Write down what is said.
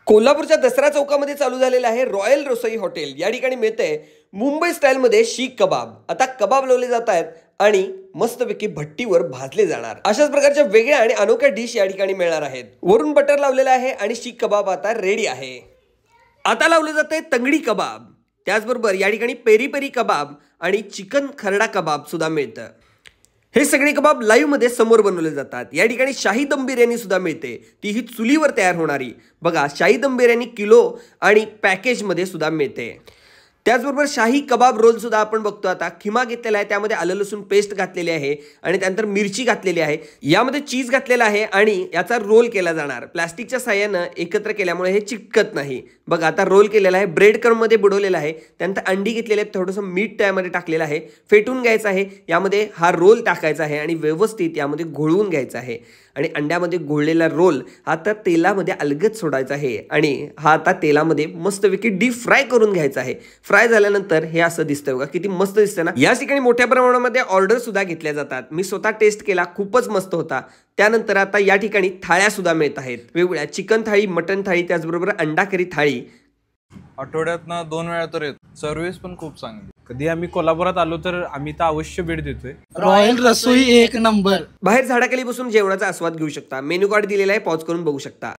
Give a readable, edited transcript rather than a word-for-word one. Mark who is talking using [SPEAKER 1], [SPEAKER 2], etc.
[SPEAKER 1] कोल्हापूरच्या दसरा चौकामध्ये चालू झालेलं आहे रॉयल रसोई हॉटेल। या ठिकाणी मिळतंय मुंबई स्टाईलमध्ये शीख कबाब। आता कबाब लावले जात आहेत आणि मस्तपैकी भट्टीवर भाजले जाणार अशाच प्रकारच्या वेगळ्या आणि अनोख्या डिश या ठिकाणी मिळणार आहेत। वरून बटर लावलेला आहे आणि शीख कबाब आता रेडी आहे। आता लावले जाते तंगडी कबाब, त्याचबरोबर या ठिकाणी पेरी पेरी कबाब आणि चिकन खरडा कबाब सुद्धा मिळतं। हे सगळे कबाब लाईव्ह मध्ये समोर बनवले जातात। या ठिकाणी शाही दम बिर्याणी सुद्धा मिळते, ती ही चुलीवर तयार होणारी। बघा, शाही दम बिर्याणी किलो आणि पॅकेज मध्ये सुद्धा मिळते। त्याचबरोबर शाही कबाब रोल सुद्धा आपण बघतो। आता खिमा घेतलेला आहे, त्यामध्ये आलं लसूण पेस्ट घातलेली आहे आणि त्यानंतर मिरची घातलेली आहे, यामध्ये चीज घातलेला आहे आणि याचा रोल केला जाणार। प्लास्टिकच्या साह्याने एकत्र केल्यामुळे हे चिटकत नाही। बघा, आता रोल केलेला आहे, ब्रेड क्रम मध्ये बुडवलेला आहे, त्यानंतर अंडी घेतलेले आहेत, थोडंसं मीठ त्यामध्ये टाकलेलं आहे, फेटून घ्यायचं आहे, यामध्ये हा रोल टाकायचा आहे आणि व्यवस्थित यामध्ये घोळवून घ्यायचा आहे आणि अंड्यामध्ये घोळलेला रोल हा आता तेलामध्ये अलगद सोडायचा आहे आणि हा आता तेलामध्ये मस्तपैकी डीप फ्राय करून घ्यायचा आहे। फ्राय झाल्यानंतर हे असं दिसतंय बघा, किती मस्त दिसतंय ना। या ठिकाणी मोठ्या प्रमाणामध्ये ऑर्डर सुद्धा घेतल्या जातात। मी स्वतः टेस्ट केला, खूपच मस्त होता। त्यानंतर आता या ठिकाणी थाळ्या सुद्धा मिळत आहेत, वेगवेगळ्या चिकन थाळी, मटन थाळी, त्याचबरोबर अंडा करी थाळी।
[SPEAKER 2] आठवड्यातनं 2 वेळा तर येतो। सर्व्हिस पण खूप चांगली। कधी आम्ही कोल्हापुरात आलो तर आम्ही तर अवश्य भेट देतोय।
[SPEAKER 3] रॉयल रसोई एक नंबर।
[SPEAKER 1] बाहेर झाडाखाली बसून जेवणाचा आस्वाद घेऊ शकता। मेनू कार्ड दिलेला आहे, पॉज करून बघू शकता।